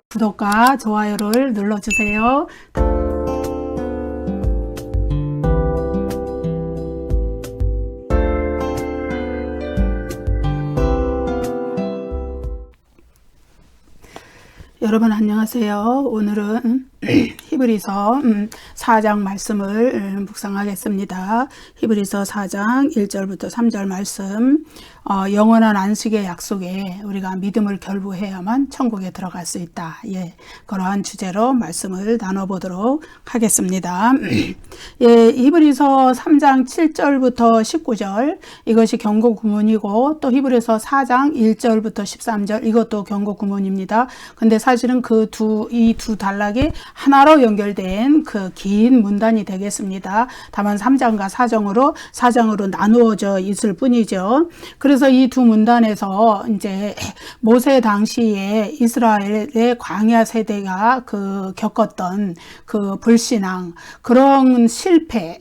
구독과 좋아요를 눌러주세요. 여러분 안녕하세요. 오늘은 히브리서 4장 말씀을 묵상하겠습니다. 히브리서 4장 1절부터 3절 말씀. 영원한 안식의 약속에 우리가 믿음을 결부해야만 천국에 들어갈 수 있다. 그러한 주제로 말씀을 나눠보도록 하겠습니다. 히브리서 3장 7절부터 19절 이것이 경고 구문이고, 또 히브리서 4장 1절부터 13절 이것도 경고 구문입니다. 근데 사실은 이 두 단락이 하나로 연결된 그 긴 문단이 되겠습니다. 다만 3장과 4장으로 나누어져 있을 뿐이죠. 그래서 이 두 문단에서 이제 모세 당시에 이스라엘의 광야 세대가 겪었던 그 불신앙, 그런 실패,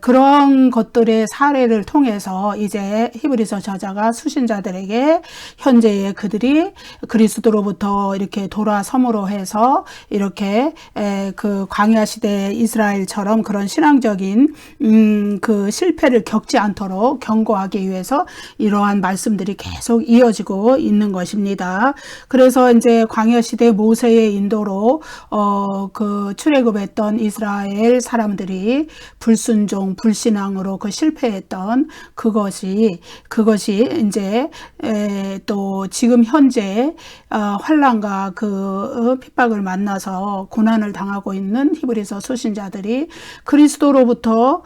그런 것들의 사례를 통해서 이제 히브리서 저자가 수신자들에게 현재의 그들이 그리스도로부터 이렇게 돌아섬으로 해서 이렇게 그 광야 시대 이스라엘처럼 그런 신앙적인 그 실패를 겪지 않도록 경고하기 위해서 이러한 말씀들이 계속 이어지고 있는 것입니다. 그래서 이제 광야 시대 모세의 인도로 그 출애굽했던 이스라엘 사람들이 불순종, 불신앙으로 실패했던 그것이 이제 또 지금 현재 환난과 그 핍박을 만나서 고난을 당하고 있는 히브리서 수신자들이 그리스도로부터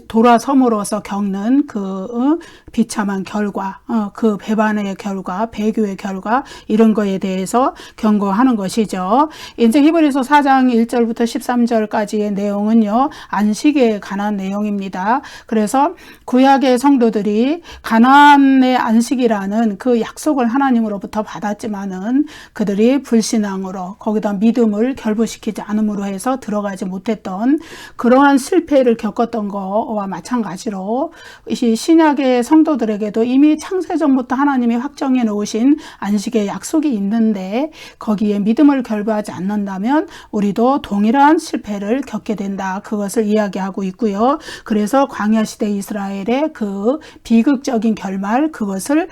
돌아섬으로써 겪는 그 비참한 결과, 그 배반의 결과, 배교의 결과, 이런 거에 대해서 경고하는 것이죠. 이제 히브리서 4장 1절부터 13절까지의 내용은요, 안식에 관한 내용입니다. 그래서 구약의 성도들이 가나안의 안식이라는 그 약속을 하나님으로부터 받았지만은 그들이 불신앙으로 거기다 믿음을 결부시키지 않음으로 해서 들어가지 못했던 그러한 실패를 겪었던 거와 마찬가지로 이 신약의 성도들에게도 이미 창세전부터 하나님이 확정해 놓으신 안식의 약속이 있는데 거기에 믿음을 결부하지 않는다면 우리도 동일한 실패를 겪게 된다. 그것을 이야기하고 있고요. 그래서 광야시대 이스라엘의 그 비극적인 결말, 그것을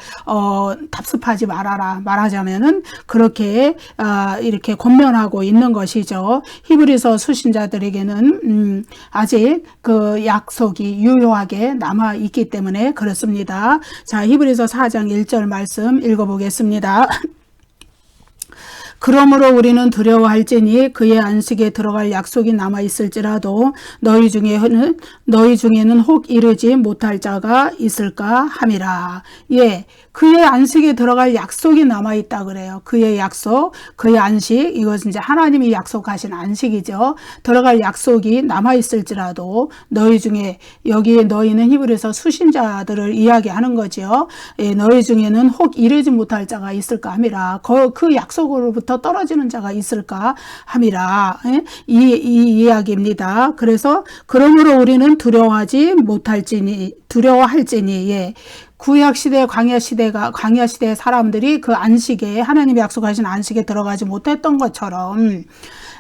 답습하지 말아라. 말하자면은 그렇게 이렇게 권면하고 있는 것이죠. 히브리서 수신자들에게는 아직 그 약속이 유효하게 남아 있기 때문에 그렇습니다. 자, 히브리서 4장 1절 말씀 읽어보겠습니다. 그러므로 우리는 두려워할지니 그의 안식에 들어갈 약속이 남아있을지라도 너희 중에는 혹 이르지 못할 자가 있을까 함이라. 그의 안식에 들어갈 약속이 남아있다 그래요. 그의 약속, 그의 안식, 이것은 이제 하나님이 약속하신 안식이죠. 들어갈 약속이 남아있을지라도 너희 중에, 여기에 너희는 히브리서 수신자들을 이야기하는 거죠. 너희 중에는 혹 이르지 못할 자가 있을까 함이라. 그 약속으로부터 떨어지는 자가 있을까 함이라. 이 이야기입니다. 그래서 그러므로 우리는 두려워할지니 구약시대, 광야시대 사람들이 그 안식에, 하나님이 약속하신 안식에 들어가지 못했던 것처럼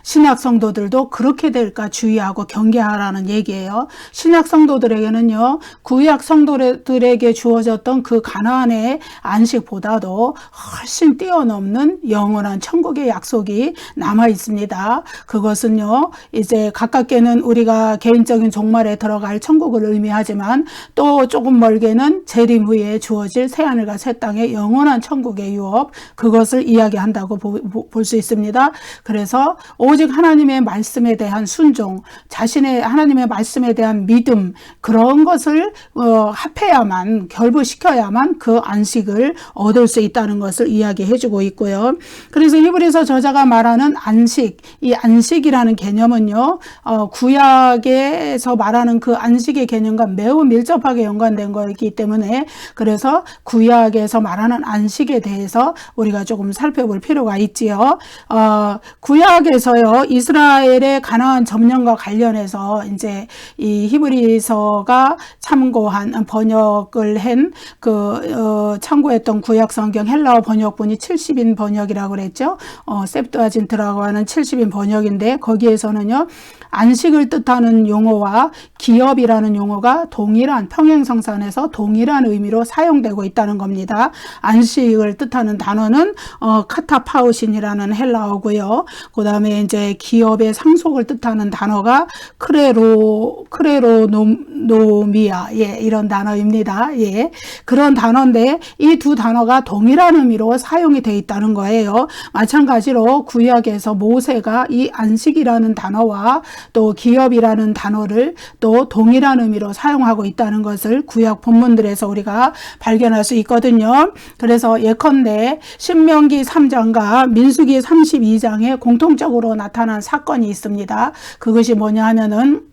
신약 성도들도 그렇게 될까 주의하고 경계하라는 얘기예요. 신약 성도들에게는요, 구약 성도들에게 주어졌던 그 가나안의 안식보다도 훨씬 뛰어넘는 영원한 천국의 약속이 남아 있습니다. 그것은요, 이제 가깝게는 우리가 개인적인 종말에 들어갈 천국을 의미하지만 또 조금 멀게는 재림 후에 주어질 새하늘과 새 땅의 영원한 천국의 유업, 그것을 이야기한다고 볼 수 있습니다. 그래서 오직 하나님의 말씀에 대한 순종, 자신의 하나님의 말씀에 대한 믿음, 그런 것을 합해야만, 결부시켜야만 그 안식을 얻을 수 있다는 것을 이야기해 주고 있고요. 그래서 히브리서 저자가 말하는 안식, 이 안식이라는 개념은요, 구약에서 말하는 그 안식의 개념과 매우 밀접하게 밀접하게 연관된 거이기 때문에 그래서 구약에서 말하는 안식에 대해서 우리가 조금 살펴볼 필요가 있지요. 구약에서요, 이스라엘의 가나안 점령과 관련해서 이제 이 히브리서가 참고한 번역을 한 참고했던 구약 성경 헬라어 번역본이 70인 번역이라고 그랬죠. 셉투아진트라고 하는 70인 번역인데 거기에서는요, 안식을 뜻하는 용어와 기업이라는 용어가 동일한 평행성산에서 동일한 의미로 사용되고 있다는 겁니다. 안식을 뜻하는 단어는 카타파우신이라는 헬라어고요. 그 다음에 이제 기업의 상속을 뜻하는 단어가 크레로노미아, 예, 이런 단어입니다. 예, 그런 단어인데 이 두 단어가 동일한 의미로 사용이 되어 있다는 거예요. 마찬가지로 구약에서 모세가 이 안식이라는 단어와 또 기업이라는 단어를 또 동일한 의미로 사용하고 있다는 것을 구약 본문들에서 우리가 발견할 수 있거든요. 그래서 예컨대 신명기 3장과 민수기 32장에 공통적으로 나타난 사건이 있습니다. 그것이 뭐냐 하면은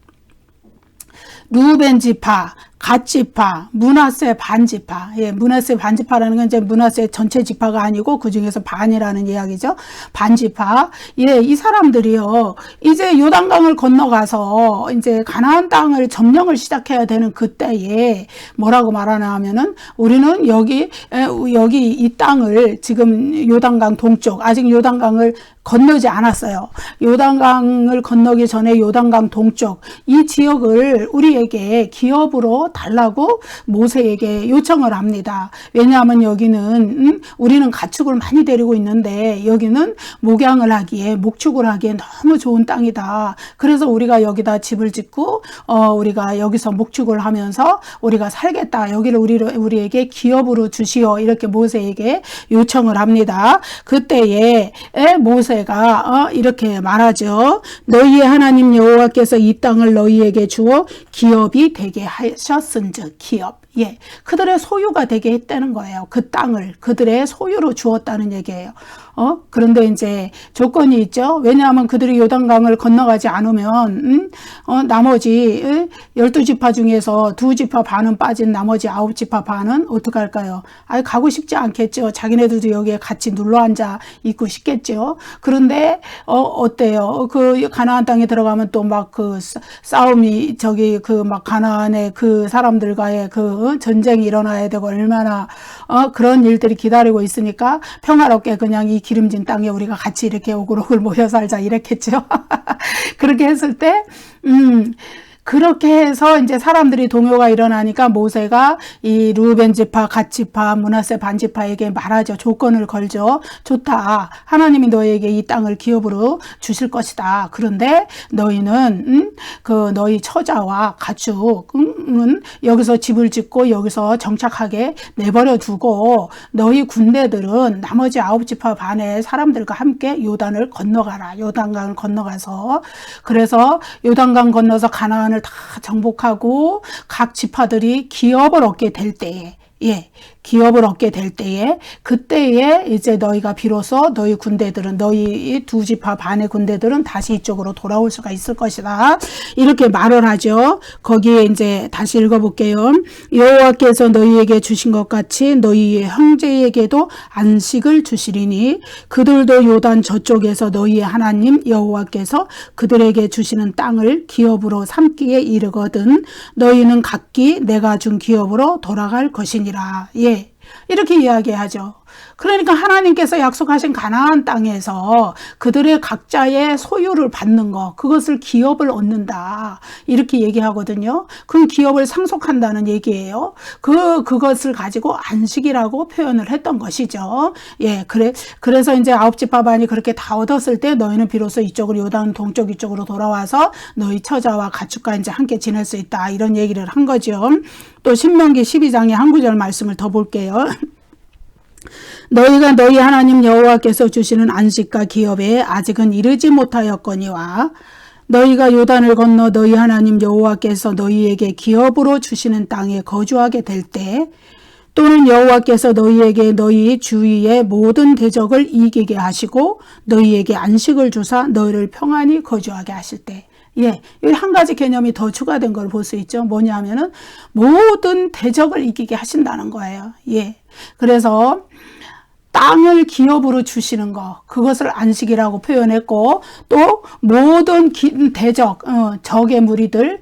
루벤 지파, 갓 지파, 므낫세 반 지파. 예, 므낫세 반 지파라는 건 이제 므낫세 전체 지파가 아니고 그 중에서 반이라는 이야기죠. 반 지파. 예, 이 사람들이요, 이제 요단강을 건너가서 이제 가나안 땅을 점령을 시작해야 되는 그때에 뭐라고 말하나 하면은 우리는 여기 이 땅을 지금 요단강 동쪽, 아직 요단강을 건너지 않았어요. 요단강을 건너기 전에 요단강 동쪽 이 지역을 우리에게 기업으로 달라고 모세에게 요청을 합니다. 왜냐하면 여기는 우리는 가축을 많이 데리고 있는데 여기는 목양을 하기에 목축을 하기에 너무 좋은 땅이다. 그래서 우리가 여기다 집을 짓고 우리가 여기서 목축을 하면서 우리가 살겠다. 여기를 우리에게 기업으로 주시오. 이렇게 모세에게 요청을 합니다. 그때에 모세가 이렇게 말하죠. 너희의 하나님 여호와께서 이 땅을 너희에게 주어 기업이 되게 하셨은즉, 기업. 예, 그들의 소유가 되게 했다는 거예요. 그 땅을 그들의 소유로 주었다는 얘기예요. 그런데 이제 조건이 있죠. 왜냐하면 그들이 요단강을 건너가지 않으면 나머지 12지파 중에서 2지파 반은 빠진 나머지 9지파 반은 어떻게 할까요? 가고 싶지 않겠죠. 자기네들도 여기에 같이 눌러앉아 있고 싶겠죠. 그런데 어때요? 그 가나안 땅에 들어가면 또 막 그 싸움이 막 가나안의 그 사람들과의 그 전쟁이 일어나야 되고 얼마나 그런 일들이 기다리고 있으니까 평화롭게 그냥 이 기름진 땅에 우리가 같이 이렇게 오글오글 모여 살자 이랬겠죠. 그렇게 했을 때 그렇게 해서 이제 사람들이 동요가 일어나니까 모세가 이 루벤 지파, 갓 지파, 므낫세 반 지파에게 말하죠. 조건을 걸죠. 좋다. 하나님이 너희에게 이 땅을 기업으로 주실 것이다. 그런데 너희는 너희 처자와 가축은 여기서 집을 짓고 여기서 정착하게 내버려 두고 너희 군대들은 나머지 9지파 반의 사람들과 함께 요단을 건너가라. 요단강을 건너가서 그래서 요단강 건너서 가나안을 다 정복하고 각 지파들이 기업을 얻게 될 때에, 예, 기업을 얻게 될 때에 그때에 이제 너희가 비로소 너희 군대들은 너희 2지파 반의 군대들은 다시 이쪽으로 돌아올 수가 있을 것이다. 이렇게 말을 하죠. 거기에 이제 다시 읽어볼게요. 여호와께서 너희에게 주신 것 같이 너희의 형제에게도 안식을 주시리니 그들도 요단 저쪽에서 너희의 하나님 여호와께서 그들에게 주시는 땅을 기업으로 삼기에 이르거든 너희는 각기 내가 준 기업으로 돌아갈 것이니라. 예. 이렇게 이야기하죠. 그러니까 하나님께서 약속하신 가나안 땅에서 그들의 각자의 소유를 받는 것, 그것을 기업을 얻는다. 이렇게 얘기하거든요. 그 기업을 상속한다는 얘기예요. 그것을 가지고 안식이라고 표현을 했던 것이죠. 예, 그래서 이제 9지파 반이 그렇게 다 얻었을 때 너희는 비로소 이쪽으로 요단 동쪽 이쪽으로 돌아와서 너희 처자와 가축과 이제 함께 지낼 수 있다. 이런 얘기를 한 거죠. 또 신명기 12장의 한 구절 말씀을 더 볼게요. 너희가 너희 하나님 여호와께서 주시는 안식과 기업에 아직은 이르지 못하였거니와 너희가 요단을 건너 너희 하나님 여호와께서 너희에게 기업으로 주시는 땅에 거주하게 될 때 또는 여호와께서 너희에게 너희 주위의 모든 대적을 이기게 하시고 너희에게 안식을 주사 너희를 평안히 거주하게 하실 때 예, 여기 한 가지 개념이 더 추가된 걸 볼 수 있죠. 뭐냐면은 모든 대적을 이기게 하신다는 거예요. 예, 그래서 땅을 기업으로 주시는 거, 그것을 안식이라고 표현했고, 또 모든 대적, 적의 무리들을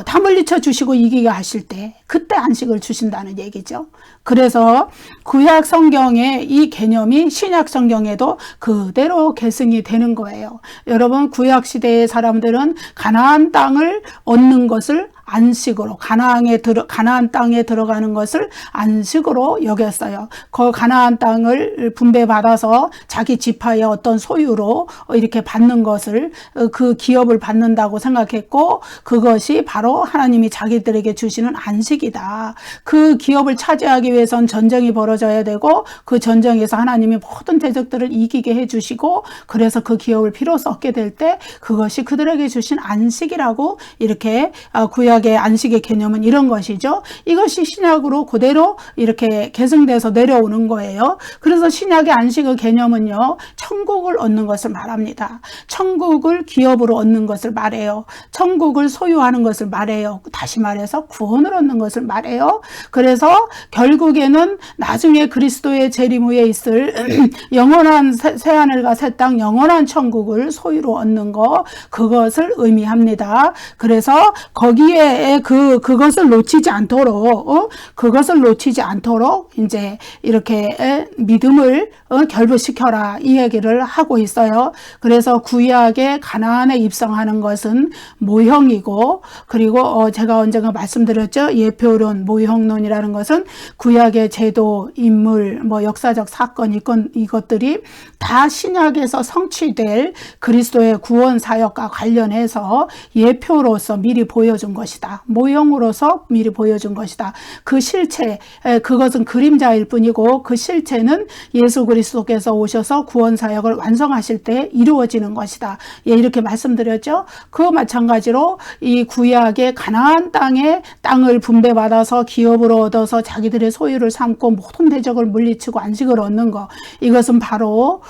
다 물리쳐 주시고 이기게 하실 때 그때 안식을 주신다는 얘기죠. 그래서 구약 성경의 이 개념이 신약 성경에도 그대로 계승이 되는 거예요. 여러분, 구약 시대의 사람들은 가나안 땅을 얻는 것을 안식으로, 가나안 땅에 들어가는 것을 안식으로 여겼어요. 그 가나안 땅을 분배받아서 자기 지파의 어떤 소유로 이렇게 받는 것을, 그 기업을 받는다고 생각했고, 그것이 바로 하나님이 자기들에게 주시는 안식이다. 그 기업을 차지하기 위해선 전쟁이 벌어져야 되고, 그 전쟁에서 하나님이 모든 대적들을 이기게 해주시고, 그래서 그 기업을 비로소 얻게 될 때 그것이 그들에게 주신 안식이라고, 이렇게 구약의 안식의 개념은 이런 것이죠. 이것이 신약으로 그대로 이렇게 계승돼서 내려오는 거예요. 그래서 신약의 안식의 개념은요, 천국을 얻는 것을 말합니다. 천국을 기업으로 얻는 것을 말해요. 천국을 소유하는 것을 말해요. 다시 말해서 구원을 얻는 것을 말해요. 그래서 결국에는 나중에 그리스도의 재림 후에 있을 영원한 새하늘과 새 땅, 영원한 천국을 소유로 얻는 거, 그것을 의미합니다. 그래서 거기에 그것을 놓치지 않도록, 그것을 놓치지 않도록 이제 이렇게 믿음을 결부시켜라, 이 얘기를 하고 있어요. 그래서 구약의 가나안에 입성하는 것은 모형이고, 그리고 제가 언젠가 말씀드렸죠. 예표론, 모형론이라는 것은 구약의 제도, 인물, 역사적 사건, 이것들이 다 신약에서 성취될 그리스도의 구원 사역과 관련해서 예표로서 미리 보여준 것이다. 모형으로서 미리 보여준 것이다. 그 실체, 그것은 그림자일 뿐이고 그 실체는 예수 그리스도께서 오셔서 구원 사역을 완성하실 때 이루어지는 것이다. 예, 이렇게 말씀드렸죠. 그 마찬가지로 이 구약의 가나안 땅을 분배받아서 기업으로 얻어서 자기들의 소유를 삼고 모든 대적을 물리치고 안식을 얻는 것, 이것은 바로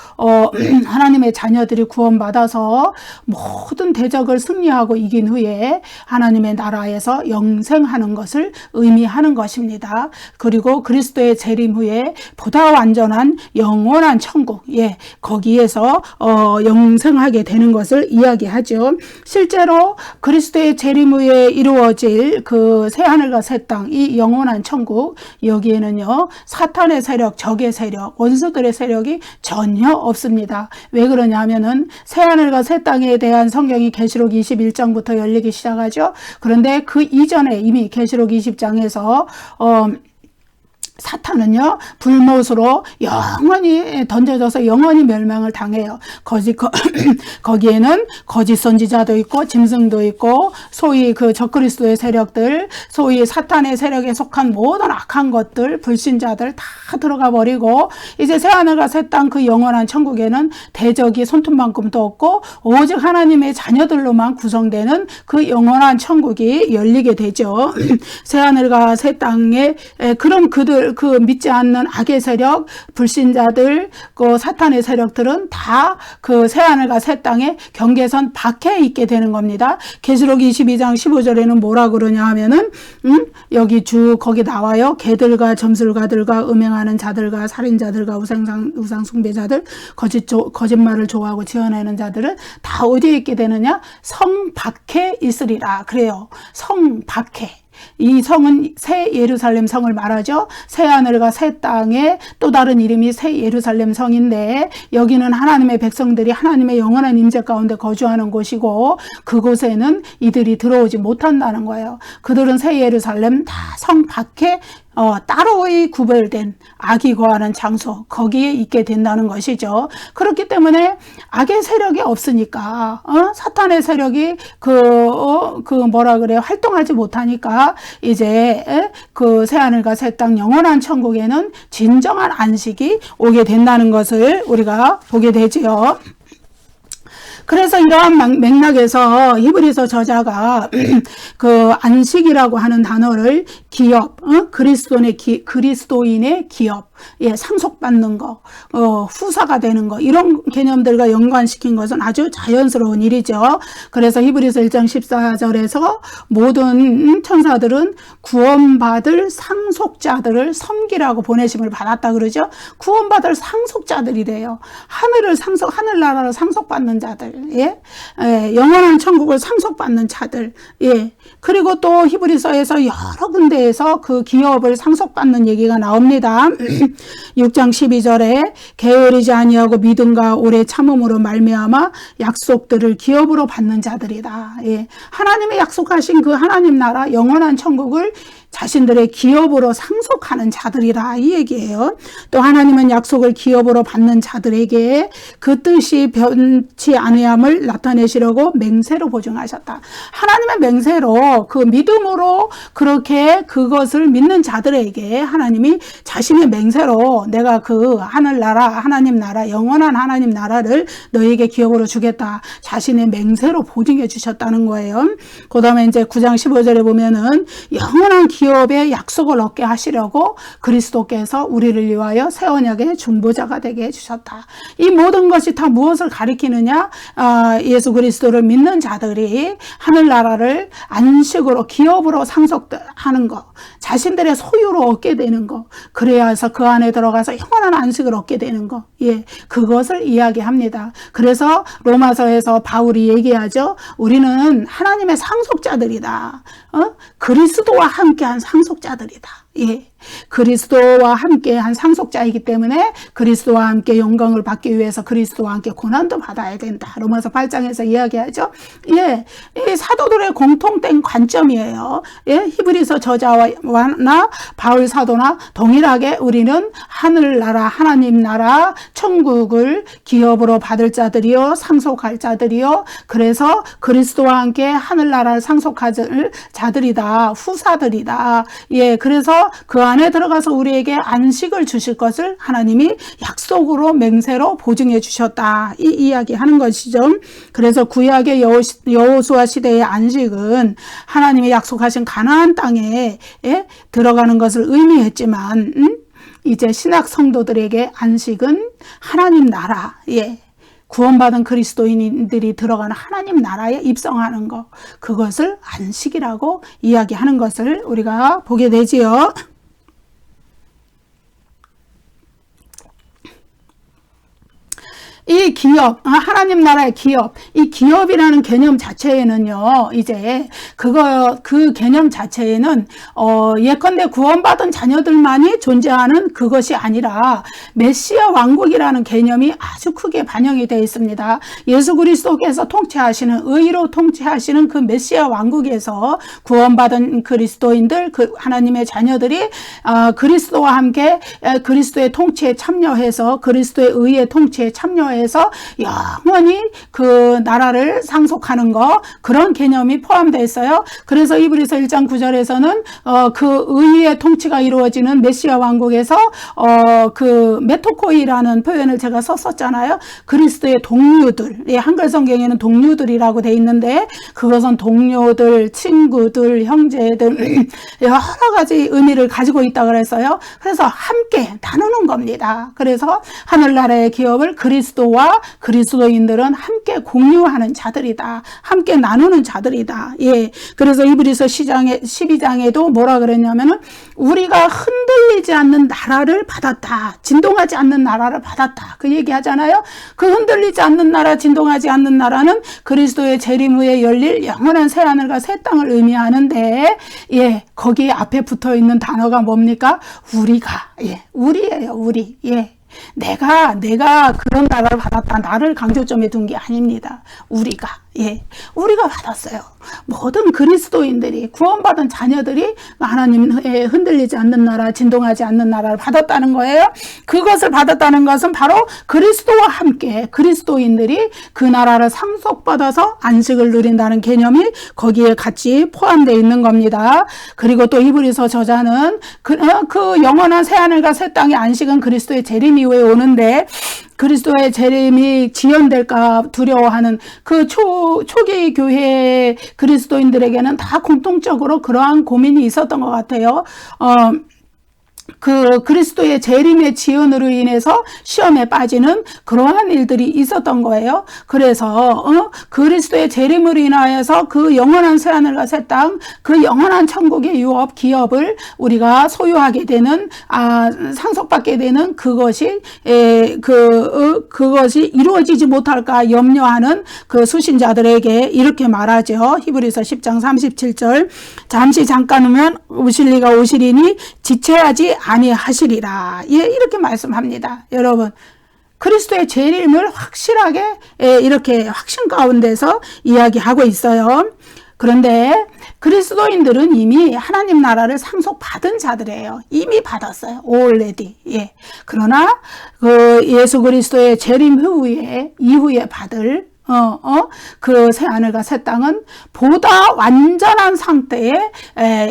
하나님의 자녀들이 구원받아서 모든 대적을 승리하고 이긴 후에 하나님의 나라에서 영생하는 것을 의미하는 것입니다. 그리고 그리스도의 재림 후에 보다 완전한 영원한 천국, 예, 거기에서 영생하게 되는 것을 이야기하죠. 실제로 그리스도의 재림 후에 이루어질 그 새하늘과 새 땅, 이 영원한 천국, 여기에는요 사탄의 세력, 적의 세력, 원수들의 세력이 전혀 없습니다. 왜 그러냐 하면은 새하늘과 새 땅에 대한 성경이 계시록 21장부터 열리기 시작하죠. 그런데 그 이전에 이미 계시록 20장에서 사탄은요 불못으로 영원히 던져져서 영원히 멸망을 당해요. 거기에는 거짓 선지자도 있고 짐승도 있고 소위 그 적그리스도의 세력들, 소위 사탄의 세력에 속한 모든 악한 것들, 불신자들 다 들어가 버리고 이제 새하늘과 새 땅 그 영원한 천국에는 대적이 손톱만큼도 없고 오직 하나님의 자녀들로만 구성되는 그 영원한 천국이 열리게 되죠. 새하늘과 새 땅에 그럼 그 믿지 않는 악의 세력, 불신자들, 그 사탄의 세력들은 다 그 새하늘과 새 땅의 경계선 밖에 있게 되는 겁니다. 계시록 22장 15절에는 뭐라 그러냐 하면은 여기 거기 나와요. 개들과 점술가들과 음행하는 자들과 살인자들과 우상 숭배자들, 거짓말을 좋아하고 지어내는 자들은 다 어디에 있게 되느냐? 성 밖에 있으리라. 그래요. 성 밖에. 이 성은 새 예루살렘 성을 말하죠. 새 하늘과 새 땅의 또 다른 이름이 새 예루살렘 성인데 여기는 하나님의 백성들이 하나님의 영원한 임재 가운데 거주하는 곳이고 그곳에는 이들이 들어오지 못한다는 거예요. 그들은 새 예루살렘 다 성 밖에 따로의 구별된 악이 거하는 장소, 거기에 있게 된다는 것이죠. 그렇기 때문에 악의 세력이 없으니까, 사탄의 세력이 활동하지 못하니까, 이제, 그 새하늘과 새 땅 영원한 천국에는 진정한 안식이 오게 된다는 것을 우리가 보게 되지요. 그래서 이러한 맥락에서 히브리서 저자가 그 안식이라고 하는 단어를 기업, 그리스도인의 기업, 예, 상속받는 거, 후사가 되는 거, 이런 개념들과 연관시킨 것은 아주 자연스러운 일이죠. 그래서 히브리서 1장 14절에서 모든 천사들은 구원받을 상속자들을 섬기라고 보내심을 받았다 그러죠. 구원받을 상속자들이래요. 하늘나라를 상속받는 자들, 예, 영원한 천국을 상속받는 자들, 예. 그리고 또 히브리서에서 여러 군데에서 그 기업을 상속받는 얘기가 나옵니다. 6장 12절에 게으르지 아니하고 믿음과 오래 참음으로 말미암아 약속들을 기업으로 받는 자들이다. 예. 하나님의 약속하신 그 하나님 나라 영원한 천국을 자신들의 기업으로 상속하는 자들이라 이 얘기예요. 또 하나님은 약속을 기업으로 받는 자들에게 그 뜻이 변치 아니함을 나타내시려고 맹세로 보증하셨다. 하나님의 맹세로 그 믿음으로 그렇게 그것을 믿는 자들에게 하나님이 자신의 맹세로 내가 그 하늘나라 하나님 나라 영원한 하나님 나라를 너에게 기업으로 주겠다. 자신의 맹세로 보증해 주셨다는 거예요. 그 다음에 이제 9장 15절에 보면은 영원한 기업의 약속을 얻게 하시려고 그리스도께서 우리를 위하여 새 언약의 중보자가 되게 해주셨다. 이 모든 것이 다 무엇을 가리키느냐? 예수 그리스도를 믿는 자들이 하늘나라를 안식으로 기업으로 상속하는 것, 자신들의 소유로 얻게 되는 것, 그래야 해서 그 안에 들어가서 영원한 안식을 얻게 되는 것, 예, 그것을 이야기합니다. 그래서 로마서에서 바울이 얘기하죠. 우리는 하나님의 상속자들이다. 그리스도와 함께한 상속자들이다. 예. 그리스도와 함께 한 상속자이기 때문에 그리스도와 함께 영광을 받기 위해서 그리스도와 함께 고난도 받아야 된다. 로마서 8장에서 이야기하죠. 예, 이 사도들의 공통된 관점이에요. 예, 히브리서 저자나 바울 사도나 동일하게 우리는 하늘나라 하나님 나라 천국을 기업으로 받을 자들이요 상속할 자들이요 그래서 그리스도와 함께 하늘나라를 상속할 자들이다. 후사들이다. 예, 그래서 그 안에 들어가서 우리에게 안식을 주실 것을 하나님이 약속으로 맹세로 보증해 주셨다. 이 이야기 하는 것이죠. 그래서 구약의 여호수아 시대의 안식은 하나님이 약속하신 가나안 땅에 들어가는 것을 의미했지만 이제 신약 성도들에게 안식은 하나님 나라, 예, 구원받은 그리스도인들이 들어가는 하나님 나라에 입성하는 것, 그것을 안식이라고 이야기하는 것을 우리가 보게 되지요. 이 기업, 하나님 나라의 기업, 이 기업이라는 개념 자체에는요, 이제 그 개념 자체에는 예컨대 구원받은 자녀들만이 존재하는 그것이 아니라 메시아 왕국이라는 개념이 아주 크게 반영이 되어 있습니다. 예수 그리스도께서 통치하시는, 의로 통치하시는 그 메시아 왕국에서 구원받은 그리스도인들, 그 하나님의 자녀들이 그리스도와 함께 그리스도의 통치에 참여해서 그리스도의 의의 통치에 참여해서 영원히 그 나라를 상속하는 거, 그런 개념이 포함되어 있어요. 그래서 히브리서 1장 9절에서는 그 의의 통치가 이루어지는 메시아 왕국에서 그 메토코이라는 표현을 제가 썼었잖아요. 그리스도의 동료들, 예, 한글 성경에는 동료들이라고 돼 있는데 그것은 동료들, 친구들, 형제들 여러 가지 의미를 가지고 있다고 그랬어요. 그래서 함께 나누는 겁니다. 그래서 하늘나라의 기업을 그리스도와 그리스도인들은 함께 공유하는 자들이다. 함께 나누는 자들이다. 예. 그래서 히브리서 12장에도 뭐라 그랬냐면은 우리가 흔들리지 않는 나라를 받았다. 진동하지 않는 나라를 받았다. 그 얘기 하잖아요. 그 흔들리지 않는 나라, 진동하지 않는 나라는 그리스도의 재림 후에 열릴 영원한 새 하늘과 새 땅을 의미하는데, 예. 거기 앞에 붙어 있는 단어가 뭡니까? 우리가. 예. 우리예요. 우리. 예. 내가 그런 나라를 받았다. 나를 강조점에 둔 게 아닙니다. 우리가. 예, 우리가 받았어요. 모든 그리스도인들이, 구원받은 자녀들이 하나님의 흔들리지 않는 나라, 진동하지 않는 나라를 받았다는 거예요. 그것을 받았다는 것은 바로 그리스도와 함께 그리스도인들이 그 나라를 상속받아서 안식을 누린다는 개념이 거기에 같이 포함되어 있는 겁니다. 그리고 또 히브리서 저자는 그 영원한 새하늘과 새 땅의 안식은 그리스도의 재림 이후에 오는데 그리스도의 재림이 지연될까 두려워하는 그 초기 교회 그리스도인들에게는 다 공통적으로 그러한 고민이 있었던 것 같아요. 그 그리스도의 재림의 지연으로 인해서 시험에 빠지는 그러한 일들이 있었던 거예요. 그래서 그리스도의 재림으로 인하여서 그 영원한 새하늘과 새 땅, 그 영원한 천국의 유업, 기업을 우리가 소유하게 되는, 상속받게 되는 그것이 그것이 이루어지지 못할까 염려하는 그 수신자들에게 이렇게 말하죠. 히브리서 10장 37절, 잠시 잠깐 오면 오실 리가 오시리니 지체하지 아니하시리라. 예, 이렇게 말씀합니다. 여러분, 그리스도의 재림을 확실하게 이렇게 확신 가운데서 이야기하고 있어요. 그런데 그리스도인들은 이미 하나님 나라를 상속받은 자들이에요. 이미 받았어요. already. 예. 그러나 그 예수 그리스도의 재림 이후에 받을 그 새하늘과 새 땅은 보다 완전한 상태의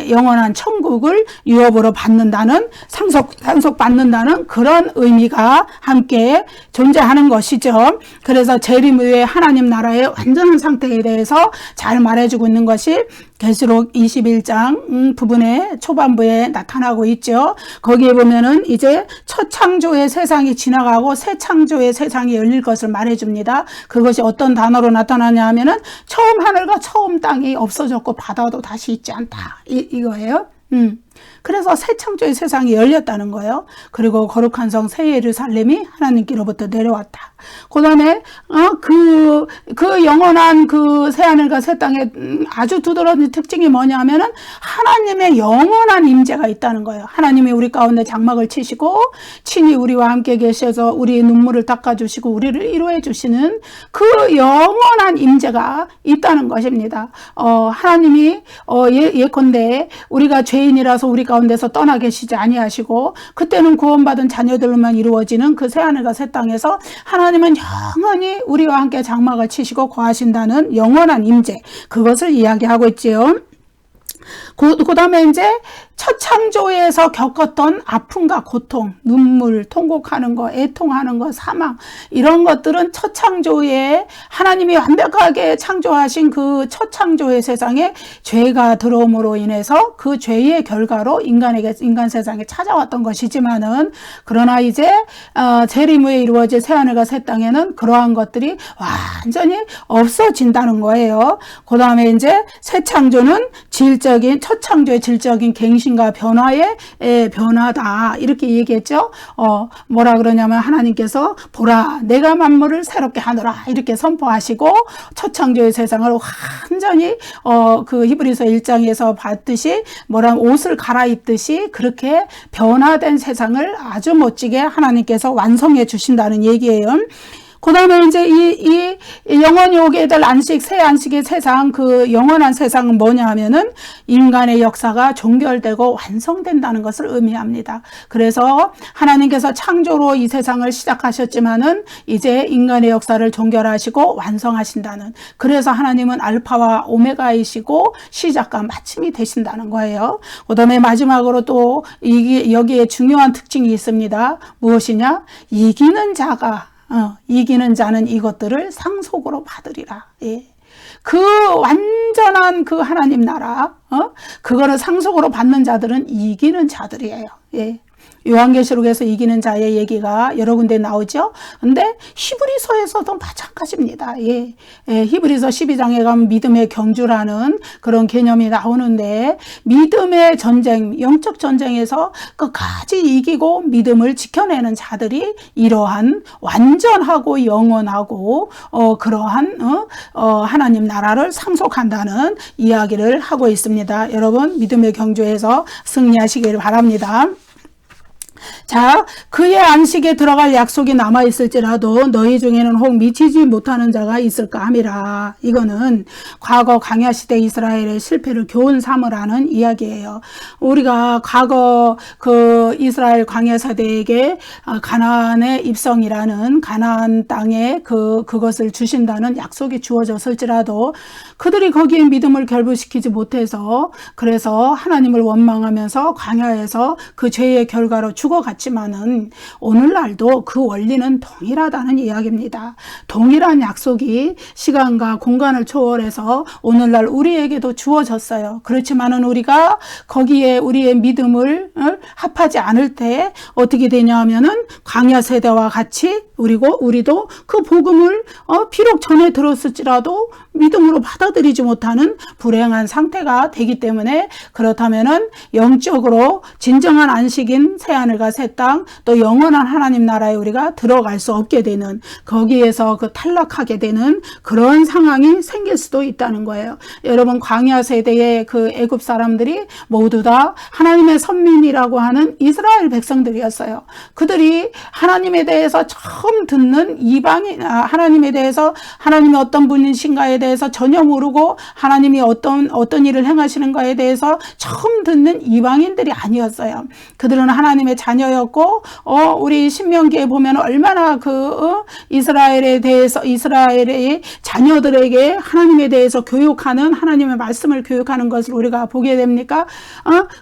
영원한 천국을 유업으로 받는다는, 상속받는다는 그런 의미가 함께 존재하는 것이죠. 그래서 재림 후에 하나님 나라의 완전한 상태에 대해서 잘 말해주고 있는 것이 계시록 21장 부분의 초반부에 나타나고 있죠. 거기에 보면은 이제 첫 창조의 세상이 지나가고 새 창조의 세상이 열릴 것을 말해줍니다. 그것이 어떤 단어로 나타나냐 하면은 처음 하늘과 처음 땅이 없어졌고 바다도 다시 있지 않다. 이거예요. 그래서 새 창조의 세상이 열렸다는 거예요. 그리고 거룩한 성 새 예루살렘이 하나님께로부터 내려왔다. 그 다음에 그 영원한 그 새하늘과 새 땅의 아주 두드러진 특징이 뭐냐 하면은 하나님의 영원한 임재가 있다는 거예요. 하나님이 우리 가운데 장막을 치시고 친히 우리와 함께 계셔서 우리의 눈물을 닦아주시고 우리를 위로해 주시는 그 영원한 임재가 있다는 것입니다. 하나님이 예컨대 우리가 죄인이라서 우리 가운데서 떠나 계시지 아니하시고 그때는 구원받은 자녀들로만 이루어지는 그 새하늘과 새 땅에서 하나님은 영원히 우리와 함께 장막을 치시고 거하신다는 영원한 임재, 그것을 이야기하고 있지요. 그 다음에 이제 첫 창조에서 겪었던 아픔과 고통, 눈물, 통곡하는 거, 애통하는 거, 사망, 이런 것들은 첫 창조에 하나님이 완벽하게 창조하신 그 첫 창조의 세상에 죄가 들어옴으로 인해서 그 죄의 결과로 인간 세상에 찾아왔던 것이지만은, 그러나 이제 재림 후에 이루어질 새하늘과 새 땅에는 그러한 것들이 완전히 없어진다는 거예요. 그 다음에 이제 새 창조는 첫 창조의 질적인 갱신과 변화의 변화다, 이렇게 얘기했죠. 뭐라 그러냐면 하나님께서 보라 내가 만물을 새롭게 하노라 이렇게 선포하시고 첫 창조의 세상을 완전히 그 히브리서 1장에서 봤듯이 옷을 갈아입듯이 그렇게 변화된 세상을 아주 멋지게 하나님께서 완성해 주신다는 얘기예요. 그 다음에 이제 이 영원히 오게 될 안식, 새 안식의 세상, 그 영원한 세상은 뭐냐 하면은 인간의 역사가 종결되고 완성된다는 것을 의미합니다. 그래서 하나님께서 창조로 이 세상을 시작하셨지만은 이제 인간의 역사를 종결하시고 완성하신다는, 그래서 하나님은 알파와 오메가이시고 시작과 마침이 되신다는 거예요. 그 다음에 마지막으로 또 여기에 중요한 특징이 있습니다. 무엇이냐? 이기는 자는 이것들을 상속으로 받으리라. 예. 그 완전한 그 하나님 나라, 그거를 상속으로 받는 자들은 이기는 자들이에요. 예. 요한계시록에서 이기는 자의 얘기가 여러 군데 나오죠. 근데 히브리서에서도 마찬가지입니다. 예. 히브리서 12장에 가면 믿음의 경주라는 그런 개념이 나오는데, 믿음의 전쟁, 영적 전쟁에서 끝까지 이기고 믿음을 지켜내는 자들이 이러한 완전하고 영원하고 그러한 하나님 나라를 상속한다는 이야기를 하고 있습니다. 여러분, 믿음의 경주에서 승리하시길 바랍니다. 자, 그의 안식에 들어갈 약속이 남아있을지라도 너희 중에는 혹 미치지 못하는 자가 있을까 함이라. 이거는 과거 광야시대 이스라엘의 실패를 교훈 삼으라는 이야기예요. 우리가 과거 그 이스라엘 광야세대에게 가나안의 입성이라는 가나안 땅에 그것을 주신다는 약속이 주어졌을지라도 그들이 거기에 믿음을 결부시키지 못해서, 그래서 하나님을 원망하면서 광야에서 그 죄의 결과로 죽어갔죠. 같지만은 오늘날도 그 원리는 동일하다는 이야기입니다. 동일한 약속이 시간과 공간을 초월해서 오늘날 우리에게도 주어졌어요. 그렇지만은 우리가 거기에 우리의 믿음을 합하지 않을 때 어떻게 되냐 하면은 광야 세대와 같이 우리도 그 복음을 비록 전에 들었을지라도 믿음으로 받아들이지 못하는 불행한 상태가 되기 때문에, 그렇다면은 영적으로 진정한 안식인 새하늘과 새 땅, 또 영원한 하나님 나라에 우리가 들어갈 수 없게 되는, 거기에서 그 탈락하게 되는 그런 상황이 생길 수도 있다는 거예요. 여러분, 광야 세대의 그 애굽 사람들이 모두 다 하나님의 선민이라고 하는 이스라엘 백성들이었어요. 그들이 하나님에 대해서 처음 듣는 이방인, 하나님에 대해서 하나님이 어떤 분이신가에 대해서 전혀 모르고 하나님이 어떤 일을 행하시는가에 대해서 처음 듣는 이방인들이 아니었어요. 그들은 하나님의 자녀였고, 우리 신명기에 보면 얼마나 이스라엘에 대해서, 이스라엘의 자녀들에게 하나님에 대해서 교육하는, 하나님의 말씀을 교육하는 것을 우리가 보게 됩니까?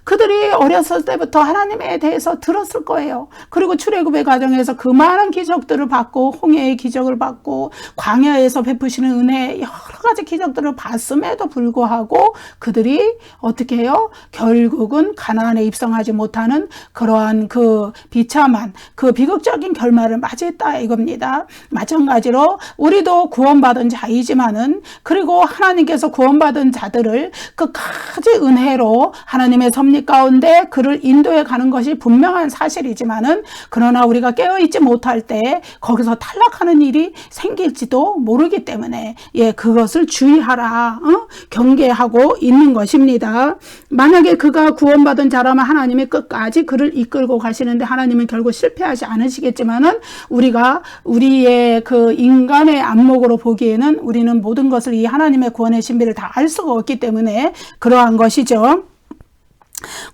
그들이 어렸을 때부터 하나님에 대해서 들었을 거예요. 그리고 출애굽의 과정에서 그 많은 기적들을 받고, 홍해의 기적을 받고, 광야에서 베푸시는 은혜, 여러 가지 기적들을 봤음에도 불구하고 그들이 어떻게 해요? 결국은 가나안에 입성하지 못하는 그러한 그 비참한, 그 비극적인 결말을 맞이했다 이겁니다. 마찬가지로 우리도 구원받은 자이지만은, 그리고 하나님께서 구원받은 자들을 끝까지 은혜로 하나님의 섭리 가운데 그를 인도해 가는 것이 분명한 사실이지만은, 그러나 우리가 깨어있지 못할 때 거기서 탈락하는 일이 생길지도 모르기 때문에 그것을 주의하라, 경계하고 있는 것입니다. 만약에 그가 구원받은 자라면 하나님이 끝까지 그를 이끌고 가시는데, 하나님은 결국 실패하지 않으시겠지만은 우리의 그 인간의 안목으로 보기에는 우리는 모든 것을 이 하나님의 구원의 신비를 다 알 수가 없기 때문에 그러한 것이죠.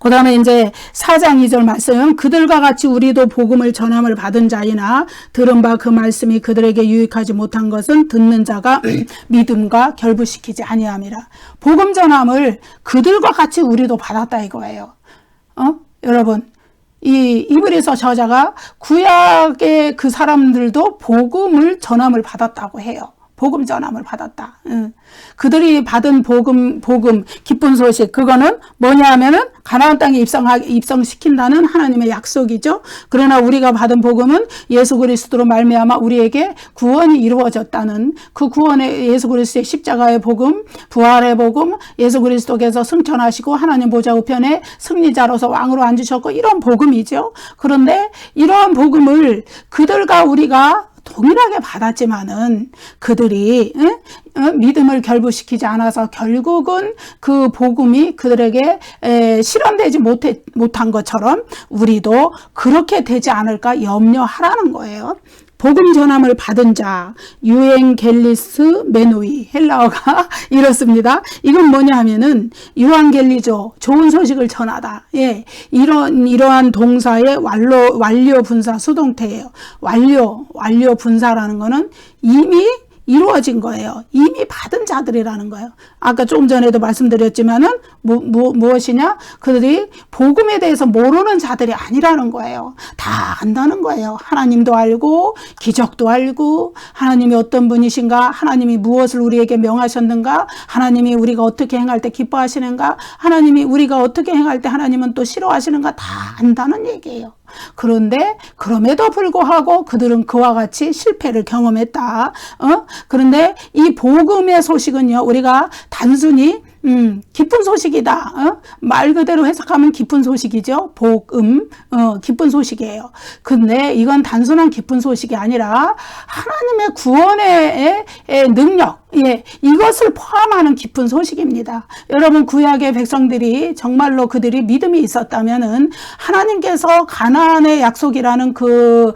그 다음에 이제 4장 2절 말씀, 그들과 같이 우리도 복음을 전함을 받은 자이나 들은 바 그 말씀이 그들에게 유익하지 못한 것은 듣는 자가 믿음과 결부시키지 아니함이라. 복음 전함을 그들과 같이 우리도 받았다 이거예요. 여러분, 이 이브리서 저자가 구약의 그 사람들도 복음을 전함을 받았다고 해요. 복음 전함을 받았다. 그들이 받은 복음, 기쁜 소식, 그거는 뭐냐 하면은 가나안 땅에 입성시킨다는 하나님의 약속이죠. 그러나 우리가 받은 복음은 예수 그리스도로 말미암아 우리에게 구원이 이루어졌다는, 그 구원의 예수 그리스도의 십자가의 복음, 부활의 복음, 예수 그리스도께서 승천하시고 하나님 보좌 우편에 승리자로서 왕으로 앉으셨고, 이런 복음이죠. 그런데 이러한 복음을 그들과 우리가 동일하게 받았지만은 그들이 믿음을 결부시키지 않아서 결국은 그 복음이 그들에게 실현되지 못한 것처럼 우리도 그렇게 되지 않을까 염려하라는 거예요. 복음 전함을 받은 자, 유엔겔리스 메노이, 헬라어가 이렇습니다. 이건 뭐냐 하면은 유앙겔리조, 좋은 소식을 전하다. 이러한 동사의 완료 분사 수동태예요. 완료 분사라는 거는 이미 이루어진 거예요. 이미 받은 자들이라는 거예요. 아까 조금 전에도 말씀드렸지만은 무엇이냐? 그들이 복음에 대해서 모르는 자들이 아니라는 거예요. 다 안다는 거예요. 하나님도 알고, 기적도 알고, 하나님이 어떤 분이신가, 하나님이 무엇을 우리에게 명하셨는가, 하나님이 우리가 어떻게 행할 때 기뻐하시는가, 하나님이 우리가 어떻게 행할 때 하나님은 또 싫어하시는가, 다 안다는 얘기예요. 그런데 그럼에도 불구하고 그들은 그와 같이 실패를 경험했다. 그런데 이 복음의 소식은요, 우리가 단순히 기쁜 소식이다. 말 그대로 해석하면 기쁜 소식이죠. 복음, 기쁜 소식이에요. 근데 이건 단순한 기쁜 소식이 아니라 하나님의 구원의 능력, 이것을 포함하는 기쁜 소식입니다. 여러분, 구약의 백성들이 정말로 그들이 믿음이 있었다면은 하나님께서 가나안의 약속이라는 그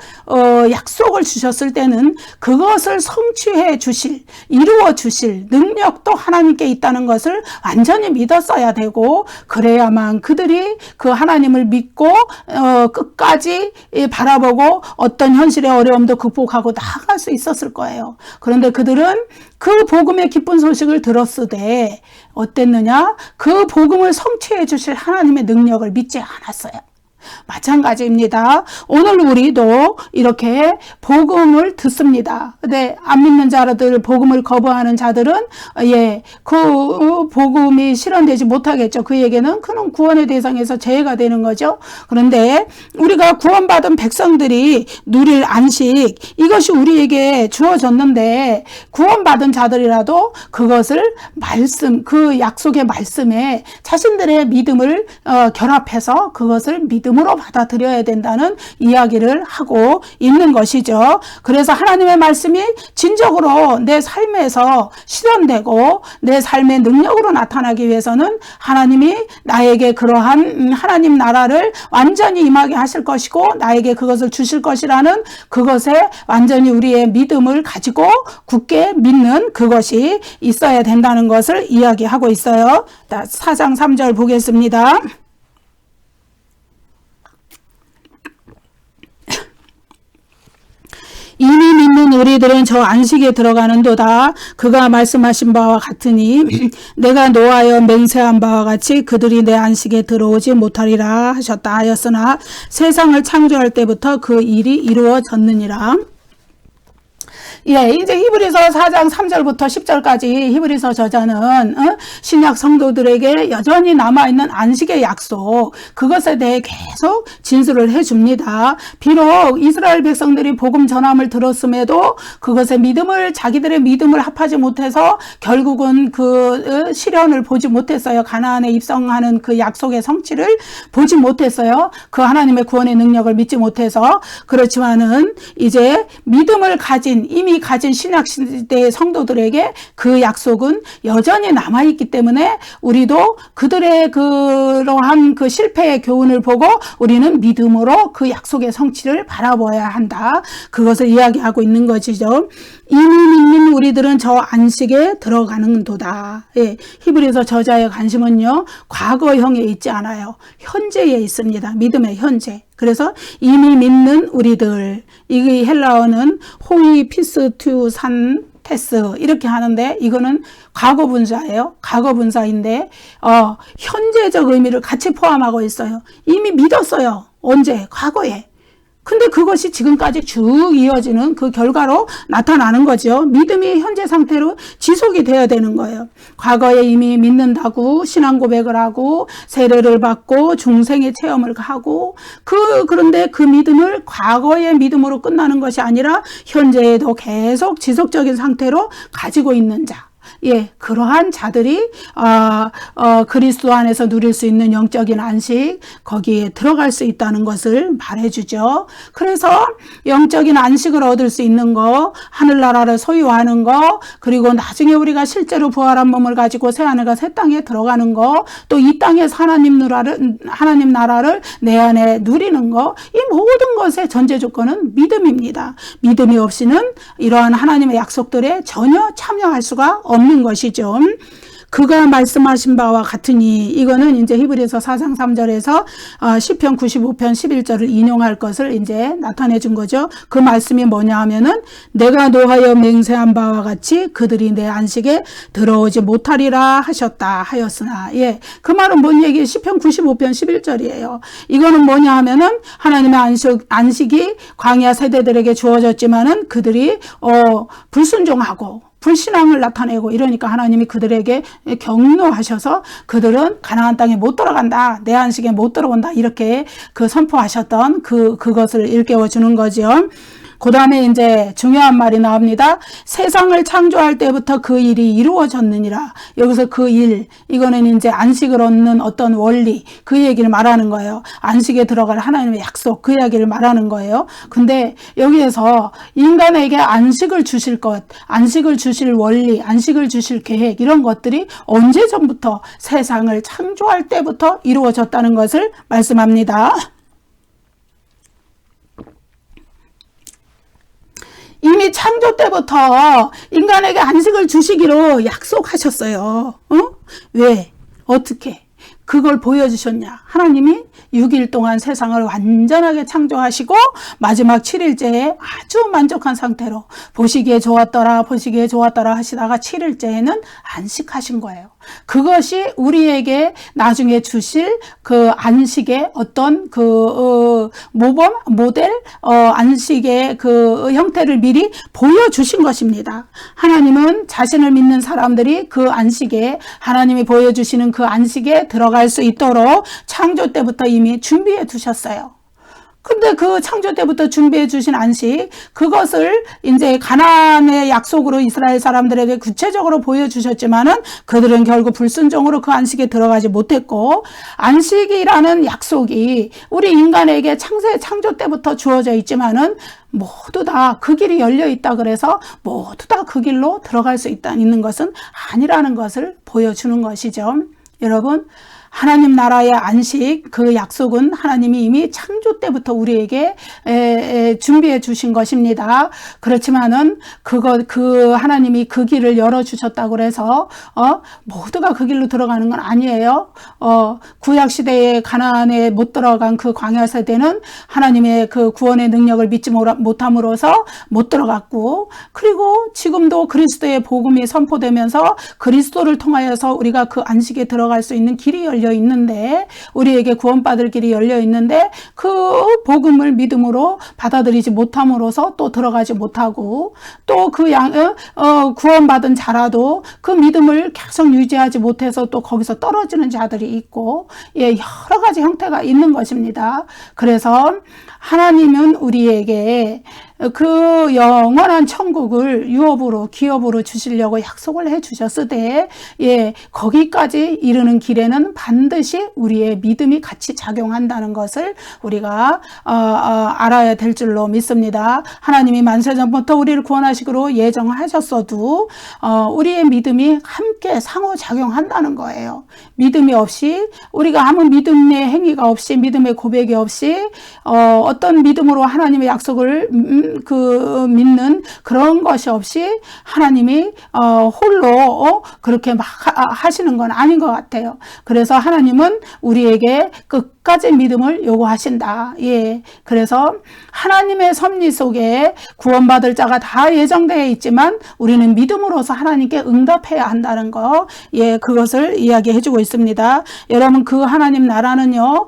약속을 주셨을 때는 그것을 성취해 주실, 이루어 주실 능력도 하나님께 있다는 것을 완전히 믿었어야 되고, 그래야만 그들이 그 하나님을 믿고 끝까지 바라보고 어떤 현실의 어려움도 극복하고 나아갈 수 있었을 거예요. 그런데 그들은 그 복음의 기쁜 소식을 들었으되 어땠느냐? 그 복음을 성취해 주실 하나님의 능력을 믿지 않았어요. 마찬가지입니다. 오늘 우리도 이렇게 복음을 듣습니다. 근데 안 믿는 자들, 복음을 거부하는 자들은 그 복음이 실현되지 못하겠죠. 그에게는 그는 구원의 대상에서 제외가 되는 거죠. 그런데 우리가 구원받은 백성들이 누릴 안식, 이것이 우리에게 주어졌는데 구원받은 자들이라도 그것을 그 약속의 말씀에 자신들의 믿음을 결합해서 그것을 믿음으로 받아들여야 된다는 이야기를 하고 있는 것이죠. 그래서 하나님의 말씀이 진정으로 내 삶에서 실현되고 내 삶의 능력으로 나타나기 위해서는 하나님이 나에게 그러한 하나님 나라를 완전히 임하게 하실 것이고 나에게 그것을 주실 것이라는 그것에 완전히 우리의 믿음을 가지고 굳게 믿는 그것이 있어야 된다는 것을 이야기하고 있어요. 4장 3절 보겠습니다. 이미 믿는 우리들은 저 안식에 들어가는도다. 그가 말씀하신 바와 같으니 내가 노하여 맹세한 바와 같이 그들이 내 안식에 들어오지 못하리라 하셨다 하였으나 세상을 창조할 때부터 그 일이 이루어졌느니라. 이제 히브리서 4장 3절부터 10절까지 히브리서 저자는 신약 성도들에게 여전히 남아있는 안식의 약속, 그것에 대해 계속 진술을 해줍니다. 비록 이스라엘 백성들이 복음 전함을 들었음에도 그것에 자기들의 믿음을 합하지 못해서 결국은 그 실현을 보지 못했어요. 가나안에 입성하는 그 약속의 성취를 보지 못했어요. 그 하나님의 구원의 능력을 믿지 못해서. 그렇지만은 이제 믿음을 이미 가진 신약시대의 성도들에게 그 약속은 여전히 남아있기 때문에 우리도 그들의 그러한 그 실패의 교훈을 보고 우리는 믿음으로 그 약속의 성취를 바라봐야 한다. 그것을 이야기하고 있는 것이죠. 이미 믿는 우리들은 저 안식에 들어가는도다. 히브리서 저자의 관심은요, 과거형에 있지 않아요. 현재에 있습니다. 믿음의 현재. 그래서 이미 믿는 우리들, 이 헬라어는 호이 피스투 산 테스 이렇게 하는데 이거는 과거 분사예요. 과거 분사인데 현재적 의미를 같이 포함하고 있어요. 이미 믿었어요. 언제? 과거에. 근데 그것이 지금까지 쭉 이어지는 그 결과로 나타나는 거죠. 믿음이 현재 상태로 지속이 되어야 되는 거예요. 과거에 이미 믿는다고 신앙 고백을 하고 세례를 받고 중생의 체험을 하고 그런데 그 믿음을 과거의 믿음으로 끝나는 것이 아니라 현재에도 계속 지속적인 상태로 가지고 있는 자. 그러한 자들이 그리스도 안에서 누릴 수 있는 영적인 안식, 거기에 들어갈 수 있다는 것을 말해주죠. 그래서 영적인 안식을 얻을 수 있는 거, 하늘나라를 소유하는 거, 그리고 나중에 우리가 실제로 부활한 몸을 가지고 새하늘과 새 땅에 들어가는 거, 또 이 땅에서 하나님 나라를 내 안에 누리는 거, 이 모든 것의 전제 조건은 믿음입니다. 믿음이 없이는 이러한 하나님의 약속들에 전혀 참여할 수가 없는 것이죠. 그가 말씀하신 바와 같으니, 이거는 이제 히브리서 4장 3절에서 시편 95편 11절을 인용할 것을 이제 나타내 준 거죠. 그 말씀이 뭐냐 하면은 내가 노하여 맹세한 바와 같이 그들이 내 안식에 들어오지 못하리라 하셨다 하였으나, 그 말은 뭔 얘기? 시편 95편 11절이에요. 이거는 뭐냐 하면은 하나님의 안식이 광야 세대들에게 주어졌지만은 그들이 불순종하고 불신앙을 나타내고 이러니까 하나님이 그들에게 격노하셔서 그들은 가나안 땅에 못 들어간다, 내 안식에 못 들어온다, 이렇게 선포하셨던 그것을 일깨워 주는 거죠. 그 다음에 이제 중요한 말이 나옵니다. 세상을 창조할 때부터 그 일이 이루어졌느니라. 여기서 그 일, 이거는 이제 안식을 얻는 어떤 원리, 그 얘기를 말하는 거예요. 안식에 들어갈 하나님의 약속, 그 이야기를 말하는 거예요. 근데 여기에서 인간에게 안식을 주실 것, 안식을 주실 원리, 안식을 주실 계획, 이런 것들이 언제전부터 세상을 창조할 때부터 이루어졌다는 것을 말씀합니다. 이미 창조 때부터 인간에게 안식을 주시기로 약속하셨어요. 왜? 어떻게? 그걸 보여주셨냐? 하나님이 6일 동안 세상을 완전하게 창조하시고 마지막 7일째에 아주 만족한 상태로 보시기에 좋았더라 하시다가 7일째에는 안식하신 거예요. 그것이 우리에게 나중에 주실 그 안식의 어떤 그 모범, 모델, 안식의 그 형태를 미리 보여주신 것입니다. 하나님은 자신을 믿는 사람들이 그 안식에, 하나님이 보여주시는 그 안식에 들어갈 수 있도록 창조 때부터 이미 준비해 두셨어요. 근데 그 창조 때부터 준비해 주신 안식, 그것을 이제 가나안의 약속으로 이스라엘 사람들에게 구체적으로 보여주셨지만은 그들은 결국 불순종으로 그 안식에 들어가지 못했고, 안식이라는 약속이 우리 인간에게 창조 때부터 주어져 있지만은 모두 다 그 길이 열려 있다 그래서 모두 다 그 길로 들어갈 수 있는 것은 아니라는 것을 보여주는 것이죠. 여러분, 하나님 나라의 안식, 그 약속은 하나님이 이미 창조 때부터 우리에게 준비해 주신 것입니다. 그렇지만은 그 하나님이 그 길을 열어주셨다고 그래서 모두가 그 길로 들어가는 건 아니에요. 구약 시대에 가나안에 못 들어간 그 광야 세대는 하나님의 그 구원의 능력을 믿지 못함으로써 못 들어갔고, 그리고 지금도 그리스도의 복음이 선포되면서 그리스도를 통하여서 우리가 그 안식에 들어갈 수 있는 길이 열려 있는데, 우리에게 구원받을 길이 열려 있는데 그 복음을 믿음으로 받아들이지 못함으로써 또 들어가지 못하고, 또 그 구원받은 자라도 그 믿음을 계속 유지하지 못해서 또 거기서 떨어지는 자들이 있고, 여러 가지 형태가 있는 것입니다. 그래서 하나님은 우리에게 그 영원한 천국을 유업으로, 기업으로 주시려고 약속을 해 주셨으되, 거기까지 이르는 길에는 반드시 우리의 믿음이 같이 작용한다는 것을 우리가 알아야 될 줄로 믿습니다. 하나님이 만세전부터 우리를 구원하시기로 예정하셨어도 우리의 믿음이 함께 상호작용한다는 거예요. 믿음이 없이, 우리가 아무 믿음의 행위가 없이, 믿음의 고백이 없이 어떤 믿음으로 하나님의 약속을 믿는 그런 것이 없이 하나님이 홀로 그렇게 막 하시는 건 아닌 것 같아요. 그래서 하나님은 우리에게 끝까지 믿음을 요구하신다. 그래서 하나님의 섭리 속에 구원받을 자가 다 예정되어 있지만 우리는 믿음으로서 하나님께 응답해야 한다는 거, 그것을 이야기해주고 있습니다. 여러분, 그 하나님 나라는요,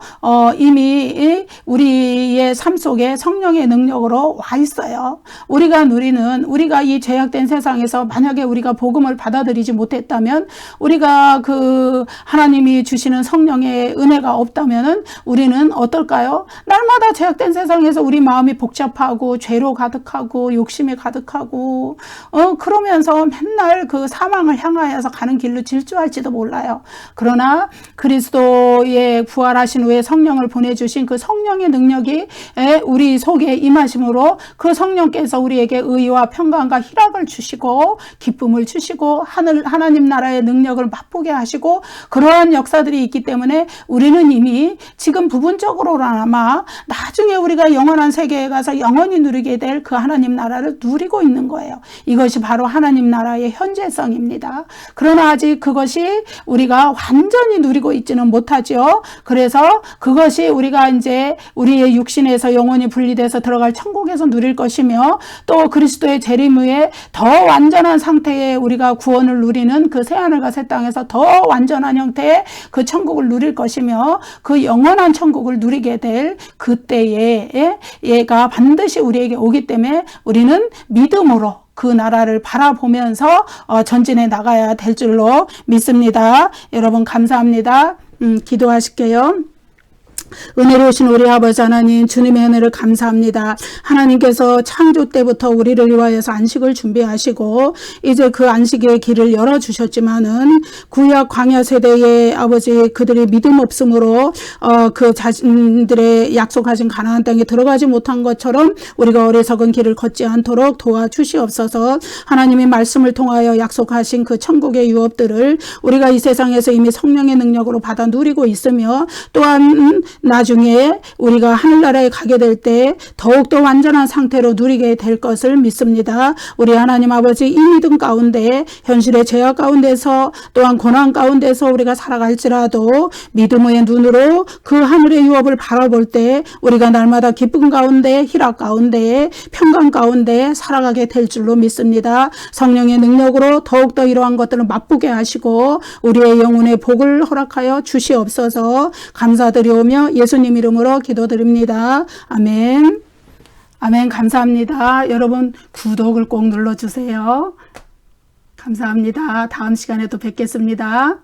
이미 우리의 삶 속에 성령의 능력으로 와 있어요. 우리가 이 죄악된 세상에서 만약에 우리가 복음을 받아들이지 못했다면, 우리가 그 하나님이 주시는 성령의 은혜가 없다면은 우리는 어떨까요? 날마다 죄악된 세상에서 우리 마음이 복잡하고 죄로 가득하고 욕심이 가득하고 그러면서 맨날 그 사망을 향하여서 가는 길로 질주할지도 몰라요. 그러나 그리스도의 부활하신 후에 성령을 보내주신 그 성령의 능력이 우리 속에 임하심으로 그 성령께서 우리에게 의와 평강과 희락을 주시고 기쁨을 주시고 하나님 나라의 능력을 맛보게 하시고, 그러한 역사들이 있기 때문에 우리는 이미 지금 부분적으로나마 나중에 우리가 영원한 세계에 가서 영원히 누리게 될 그 하나님 나라를 누리고 있는 거예요. 이것이 바로 하나님 나라의 현재성입니다. 그러나 아직 그것이 우리가 완전히 누리고 있지는 못하죠. 그래서 그것이 우리가 이제 우리의 육신에서 영원히 분리돼서 들어갈 천국에서 누릴 것이며, 또 그리스도의 재림 후에 더 완전한 상태의 우리가 구원을 누리는 그 새하늘과 새 땅에서 더 완전한 형태의 그 천국을 누릴 것이며, 그 영원한 천국을 누리게 될 그때에 얘가 반드시 우리에게 오기 때문에 우리는 믿음으로 그 나라를 바라보면서 전진해 나가야 될 줄로 믿습니다. 여러분, 감사합니다. 기도하실게요. 은혜로우신 우리 아버지 하나님, 주님의 은혜를 감사합니다. 하나님께서 창조 때부터 우리를 위하여서 안식을 준비하시고 이제 그 안식의 길을 열어주셨지만은 구약 광야 세대의 아버지, 그들이 믿음 없음으로 그 자신들의 약속하신 가나안 땅에 들어가지 못한 것처럼 우리가 어리석은 길을 걷지 않도록 도와주시옵소서. 하나님의 말씀을 통하여 약속하신 그 천국의 유업들을 우리가 이 세상에서 이미 성령의 능력으로 받아 누리고 있으며, 또한 나중에 우리가 하늘나라에 가게 될 때 더욱더 완전한 상태로 누리게 될 것을 믿습니다. 우리 하나님 아버지 이 믿음 가운데 현실의 죄악 가운데서 또한 고난 가운데서 우리가 살아갈지라도 믿음의 눈으로 그 하늘의 유업을 바라볼 때 우리가 날마다 기쁨 가운데 희락 가운데 평강 가운데 살아가게 될 줄로 믿습니다. 성령의 능력으로 더욱더 이러한 것들을 맛보게 하시고 우리의 영혼의 복을 허락하여 주시옵소서. 감사드리오며 예수님 이름으로 기도드립니다. 아멘. 아멘. 감사합니다. 여러분 구독을 꼭 눌러주세요. 감사합니다. 다음 시간에 또 뵙겠습니다.